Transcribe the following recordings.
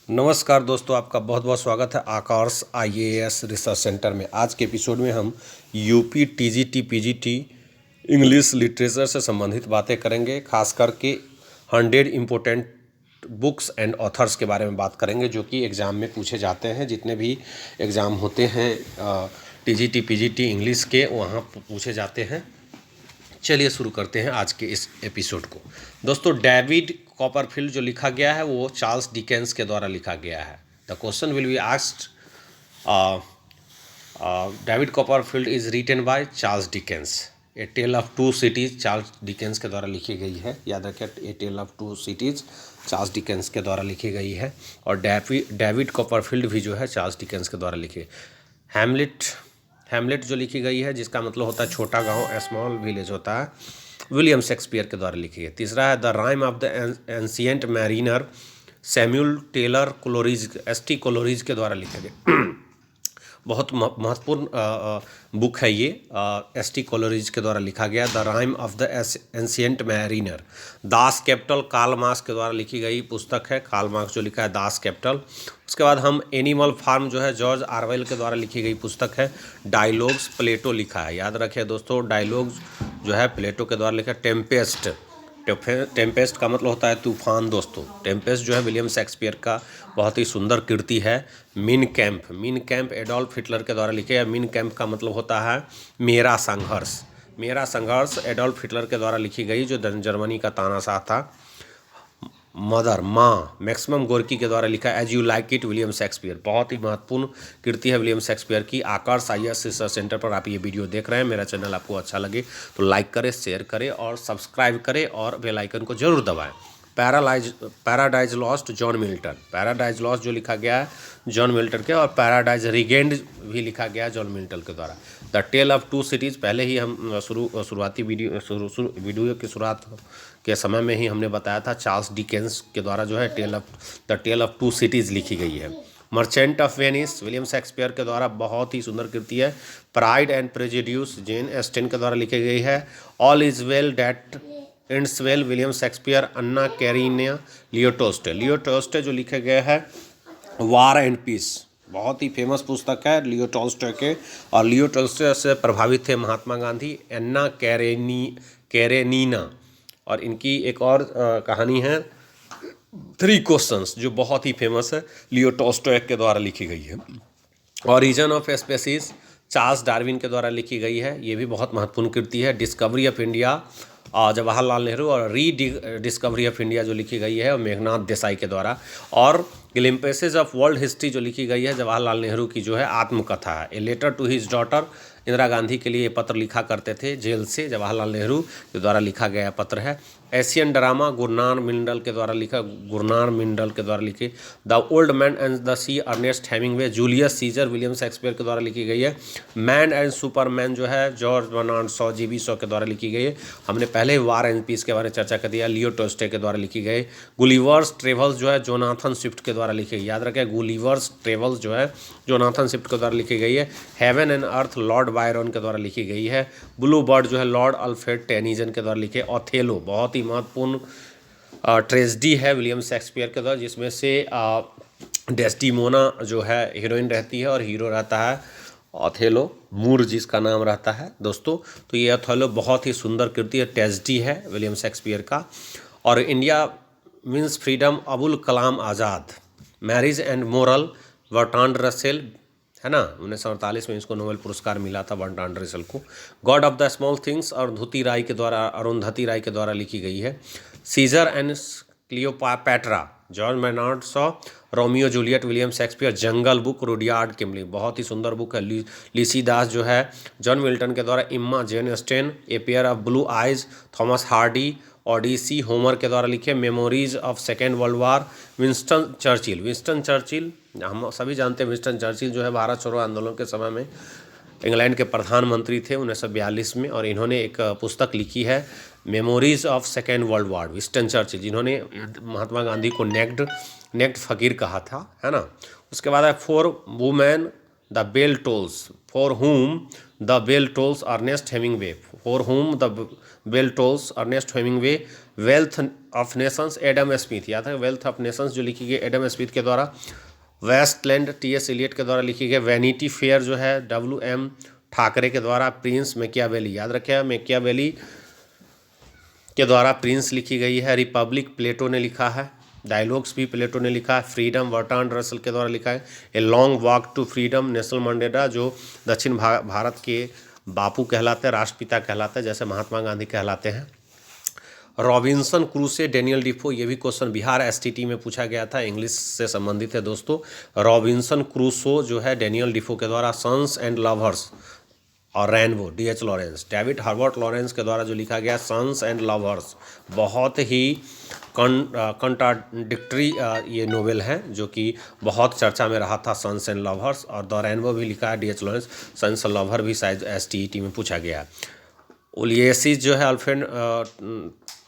नमस्कार दोस्तों, आपका बहुत बहुत स्वागत है आकाश आईएएस रिसर्च सेंटर में। आज के एपिसोड में हम UP TGT PGT English literature से संबंधित बातें करेंगे। खास करके 100 इम्पोर्टेंट बुक्स एंड ऑथर्स के बारे में बात करेंगे जो कि एग्ज़ाम में पूछे जाते हैं। जितने भी एग्ज़ाम होते हैं टीजीटी पीजीटी इंग्लिश के, वहाँ पूछे जाते हैं। चलिए शुरू करते हैं आज के इस एपिसोड को। दोस्तों, डेविड कॉपरफील्ड जो लिखा गया है वो चार्ल्स डिकेंस के द्वारा लिखा गया है। The question will be asked, David Copperfield is written by Charles Dickens. A tale of two cities Charles Dickens के द्वारा लिखी गई है। याद रखें, a tale of two cities Charles Dickens के द्वारा लिखी गई है। और डेविड कॉपरफील्ड भी जो है चार्ल्स डिकेंस के द्वारा लिखी। हैमलेट जो लिखी गई है, जिसका मतलब होता है छोटा गांव, स्मॉल विलेज होता है, विलियम शेक्सपियर के द्वारा लिखी है। तीसरा है the rime of the ancient mariner, Samuel Taylor Coleridge, S T. Coleridge के द्वारा लिखे गए। बहुत महत्वपूर्ण बुक है ये, एस.टी. कोलोरिज के द्वारा लिखा गया। The rime of the ancient mariner, Das Kapital Karl Marx के द्वारा लिखी गई पुस्तक है। कार्ल मार्क्स जो लिखा है दास कैपिटल। उसके बाद हम एनिमल फार्म जो है जॉर्ज ऑरवेल के द्वारा लिखी गई पुस्तक है। डायलॉग्स प्लेटो लिखा है। याद रखें दोस्तों, डायलॉग्स जो है प्लेटो के द्वारा लिखा है। टेम्पेस्ट का मतलब होता है तूफान। दोस्तों, टेम्पेस्ट जो है विलियम शेक्सपियर का बहुत ही सुंदर कृति है। मीन कैंप एडोल्फ हिटलर के द्वारा लिखे है। मीन कैंप का मतलब होता है मेरा संघर्ष एडोल्फ हिटलर के द्वारा लिखी गई, जो जर्मनी का तानाशाह था। मदर माँ मैक्सिमम गोर्की के द्वारा लिखा है। As you like it William Shakespeare, बहुत ही महत्वपूर्ण कृति है विलियम शेक्सपियर की। आकाश आईएएस रिसर्च सेंटर पर आप ये वीडियो देख रहे हैं। मेरा चैनल आपको अच्छा लगे तो लाइक करें, शेयर करें और सब्सक्राइब करें और बेल आइकन को जरूर दबाएं। Paradise lost John Milton, paradise lost जो लिखा गया है जॉन मिल्टन के, और पैराडाइज रिगेंड भी लिखा गया है जॉन मिल्टन के द्वारा। The tale of two cities, पहले ही हम शुरुआती वीडियो की शुरुआत के समय में ही हमने बताया था, चार्ल्स डिकेंस के द्वारा जो है the tale of two cities लिखी गई है। Merchant of Venice William Shakespeare के द्वारा बहुत ही सुंदर कृति है। Pride and prejudice Jane Austen के द्वारा लिखी गई है। All is well that ends well William Shakespeare, Anna Karenina, Leo Tolstoy जो लिखे गए हैं। वार एंड पीस, बहुत ही फेमस पुस्तक है लियो टॉल्स्टॉय के, और लियो टॉल्स्टॉय से प्रभावित थे महात्मा गांधी। अन्ना कैरेनिना, और इनकी एक और कहानी है थ्री क्वेश्चंस, जो बहुत ही फेमस है, लियो टॉल्स्टॉय के द्वारा लिखी गई है। Origin of species Charles Darwin के द्वारा लिखी गई है। ये भी बहुत महत्वपूर्ण कृति है। Discovery of India Jawaharlal Nehru, और डिस्कवरी ऑफ इंडिया जो लिखी गई है मेघनाथ देसाई के द्वारा। और ग्लिम्पसेस ऑफ वर्ल्ड हिस्ट्री जो लिखी गई है जवाहरलाल नेहरू की जो है आत्मकथा है। A letter to his daughter, Indira Gandhi के लिए ये पत्र लिखा करते थे जेल से, जवाहरलाल नेहरू के द्वारा लिखा गया पत्र है। एशियन ड्रामा गुरनार मिंडल के द्वारा लिखी। The old man and the sea Ernest Hemingway, Julius Caesar William Shakespeare के द्वारा लिखी गई है। मैन एंड सुपरमैन जो है George Bernard Shaw GB Shaw के द्वारा लिखी गई है। हमने पहले वार एंड पीस के बारे में चर्चा कर दिया। लियो टॉल्स्टॉय के द्वारा लिखी गई। गुलिवर्स ट्रेवल्स जो है जोनाथन स्विफ्ट के द्वारा लिखी गई। याद रखें, गुलिवर्स ट्रेवल्स जो है जोनाथन स्विफ्ट के द्वारा लिखी गई है। Heaven and earth Lord Byron के द्वारा लिखी गई है। ब्लू बर्ड जो है लॉर्ड अल्फ्रेड टेनिजन के द्वारा लिखे। ऑथेलो बहुत ही महत्वपूर्ण ट्रेजेडी है विलियम शेक्सपियर के द्वारा, जिसमें से डेस्टिमोना जो है हीरोइन रहती है और हीरो रहता है ऑथेलो, मूर जिसका नाम रहता है। दोस्तों, तो ये ऑथेलो बहुत ही सुंदर कृति है, ट्रेजेडी है विलियम शेक्सपियर का। और India means freedom Abul Kalam Azad, marriage and moral Bertrand Russell, है ना, 1948 में इसको नोबेल पुरस्कार मिला था बर्ट्रांड रसेल को। God of the small things और अरुंधति राय के द्वारा लिखी गई है। Caesar and Cleopatra George Bernard Shaw. Romeo Juliet William Shakespeare. Jungle book Rudyard Kipling, बहुत ही सुंदर बुक है। लिसीदास जो है जॉन मिल्टन के द्वारा। Emma Jane Austen, a pair of blue eyes Thomas Hardy. Odyssey Homer के द्वारा लिखे। Memories of second world war Winston Churchill, हम सभी जानते हैं विंस्टन चर्चिल जो है भारत छोड़ो आंदोलन के समय में इंग्लैंड के प्रधानमंत्री थे 1942 में, और इन्होंने एक पुस्तक लिखी है memories of second world war. Winston Churchill जिन्होंने महात्मा गांधी को नेक्ड फकीर कहा था, है ना। उसके बाद है for women the bell tolls, for whom the bell tolls Ernest Hemingway, wealth of nations Adam Smith, याद है वेल्थ ऑफ नेशंस जो लिखी गई एडम स्मिथ के द्वारा। Westland T.S.. एलियट के द्वारा लिखी गई। वैनिटी फेयर जो है W.M. ठाकरे के द्वारा। प्रिंस मैकियावेली, याद रखिए मैकियावेली के द्वारा प्रिंस लिखी गई है। रिपब्लिक प्लेटो ने लिखा है। डायलॉग्स भी प्लेटो ने लिखा है। फ्रीडम बर्ट्रांड रसल के द्वारा लिखा है। A long walk to freedom Nelson Mandela, जो दक्षिण भारत के बापू कहलाते हैं, राष्ट्रपिता कहलाते हैं, जैसे महात्मा गांधी कहलाते हैं। रॉबिन्सन क्रूसो, डेनियल डिफो, ये भी क्वेश्चन बिहार STT में पूछा गया था, इंग्लिश से संबंधित है दोस्तों। रॉबिन्सन क्रूसो जो है डेनियल डिफो के द्वारा। सन्स एंड लवर्स और rainbow, D.H. Lawrence. David Herbert Lawrence के द्वारा जो लिखा गया सन्स एंड लवर्स, बहुत ही कंट्राडिक्टरी ये नोवेल है, जो कि बहुत चर्चा में रहा था, सन्स एंड लवर्स। और द रेनबो भी लिखा है D.H. Lawrence. Sons and lover भी शायद STET में पूछा गया है। उलियसिस जो है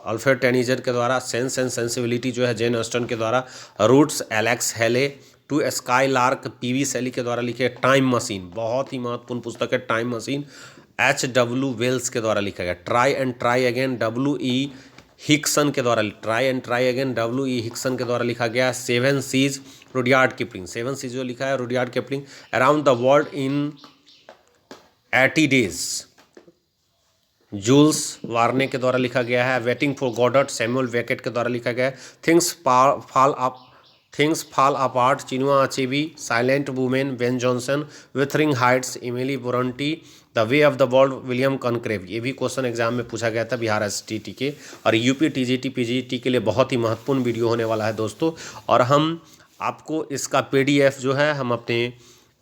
अल्फ्रेड टेनिजर के द्वारा। सेंस एंड सेंसिबिलिटी जो है जेन ऑस्टन के द्वारा। रूट्स एलेक्स हेले। टू स्काईलार्क PV शैली के द्वारा लिखे। टाइम मशीन, बहुत ही महत्वपूर्ण पुस्तक है टाइम मशीन, H.W. वेल्स के द्वारा लिखा गया। Try and try again W.E. Hickson के द्वारा। Try and try again W.E. Hickson के द्वारा लिखा गया। Seven seas Rudyard Kipling. Seven seas जो लिखा है Rudyard Kipling. Around the world in 80 days Jules Verne के द्वारा लिखा गया है। Waiting for Godot Samuel Beckett के द्वारा लिखा गया है। Things fall apart Chinua Achebe. Silent women Ben Jonson. Wuthering heights Emily Bronte. The way of the world William conclave, ये भी क्वेश्चन एग्जाम में पूछा गया था बिहार STT के। और UP TGT PGT के लिए बहुत ही महत्वपूर्ण वीडियो होने वाला है दोस्तों। और हम आपको इसका PDF जो है हम अपने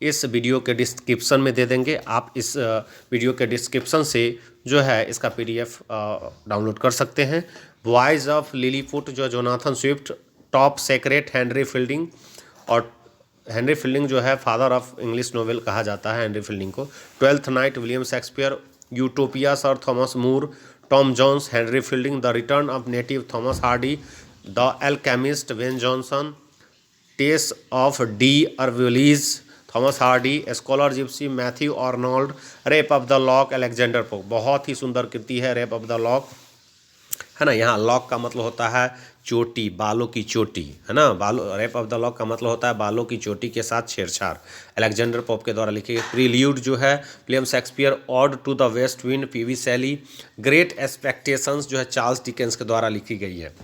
इस वीडियो के डिस्क्रिप्शन में दे देंगे। आप इस वीडियो के डिस्क्रिप्शन से जो है इसका PDF डाउनलोड कर सकते हैं। वॉइस ऑफ लिलीपुट जो Jonathan Swift. Top secret Henry Fielding, और हेनरी फील्डिंग जो है फादर ऑफ इंग्लिश नोवेल कहा जाता है हेनरी फील्डिंग को। Twelfth night William Shakespeare. Utopia sir Thomas More. Tom Jones Henry Fielding. The return of native Thomas Hardy. The alchemist Ben Jonson. Tess of D. Urbervilles Thomas Hardy. Scholar gypsy Matthew Arnold. Rape of the lock Alexander Pope, बहुत ही सुंदर कृति है rape of the lock, है ना। यहाँ lock का मतलब होता है चोटी, बालों की चोटी, है ना। रेप ऑफ द लॉक का मतलब होता है बालों की चोटी के साथ छेड़छाड़। अलेक्जेंडर पोप के द्वारा लिखी गई। प्रील्यूड जो है William Shakespeare. Ode to the west wind PV Shelley. Great expectations जो है चार्ल्स डिकेंस के द्वारा लिखी गई है।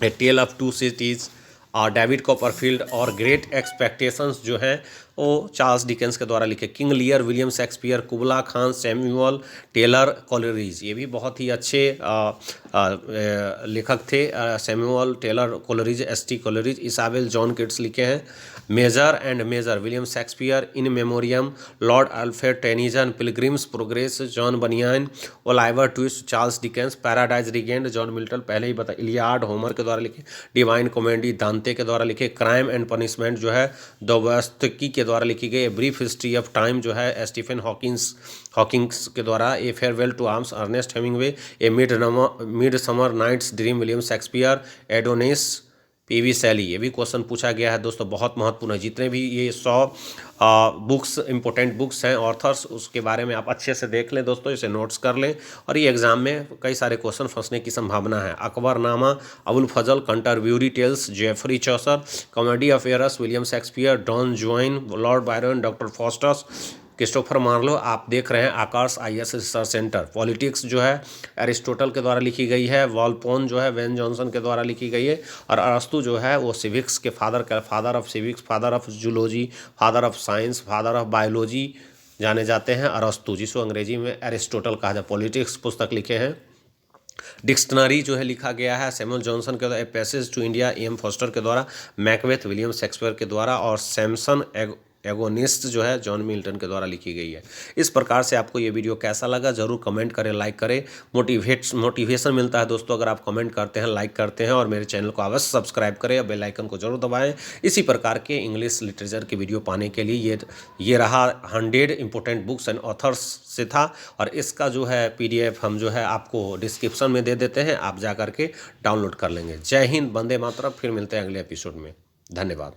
A tale of two cities और डेविड कॉपरफील्ड। और ग्रेट एक्सपेक्टेशंस जो है वो चार्ल्स डिकेंस के द्वारा लिखे। King Lear William Shakespeare. Kubla Khan Samuel Taylor Coleridge, ये भी बहुत ही अच्छे लेखक थे। Samuel Taylor Coleridge, ST Coleridge. Isabel John Keats लिखे हैं। Major and measure William Shakespeare. In memoriam Lord Alfred Tennyson. Pilgrim's progress John Bunyan. Oliver Twist Charles Dickens. Paradise regained John Milton, पहले ही बता। इलियाड होमर के द्वारा लिखे। Divine comedy दांते के द्वारा लिखे। क्राइम एंड पनिशमेंट जो है दोस्तोयेव्स्की के द्वारा लिखी गई। ब्रीफ हिस्ट्री ऑफ टाइम जो है स्टीफन हॉकिंग्स के द्वारा। A farewell to arms Ernest Hemingway. A midsummer night's dream William Shakespeare. Adonis PV Shelley, ये भी क्वेश्चन पूछा गया है दोस्तों, बहुत महत्वपूर्ण है। जितने भी ये 100 बुक्स इंपॉर्टेंट बुक्स हैं ऑथर्स, उसके बारे में आप अच्छे से देख लें दोस्तों, इसे नोट्स कर लें। और ये एग्जाम में कई सारे क्वेश्चन फंसने की संभावना है। Akbarnama, Abul Fazal, Canterbury tales, Geoffrey Chaucer, comedy of errors William Shakespeare, Don Juan, Lord Byron, doctor Faustus, Christopher Marlowe. आप देख रहे हैं Aakash IS research centre. Politics जो है एरिस्टोटल के द्वारा लिखी गई है। वॉलपोन जो है वेन जॉनसन के द्वारा लिखी गई है। और अरस्तु जो है वो सिविक्स के father of civics, father of zoology, father of science, father of biology जाने जाते हैं अरस्तु, जिसको अंग्रेजी में एरिस्टोटल कहा जाए। पॉलिटिक्स पुस्तक लिखे हैं। डिक्शनरी जो है लिखा गया है सैमुअल जॉनसन के द्वारा। A passage to India AM Forster के द्वारा। मैकबेथ विलियम शेक्सपियर के द्वारा। और सैमसन एगोनिस्ट जो है जॉन मिल्टन के द्वारा लिखी गई है। इस प्रकार से आपको ये वीडियो कैसा लगा ज़रूर कमेंट करें, लाइक करें। मोटिवेशन मिलता है दोस्तों अगर आप कमेंट करते हैं, लाइक करते हैं। और मेरे चैनल को अवश्य सब्सक्राइब करें और बेल आइकन को जरूर दबाएं। इसी प्रकार के इंग्लिश लिटरेचर की वीडियो पाने के लिए ये रहा 100 इंपॉर्टेंट बुक्स एंड ऑथर्स से था। और इसका जो है PDF हम जो है आपको डिस्क्रिप्शन में दे देते हैं, आप जा करके डाउनलोड कर लेंगे। जय हिंद, वंदे मातरम। फिर मिलते हैं अगले एपिसोड में। धन्यवाद।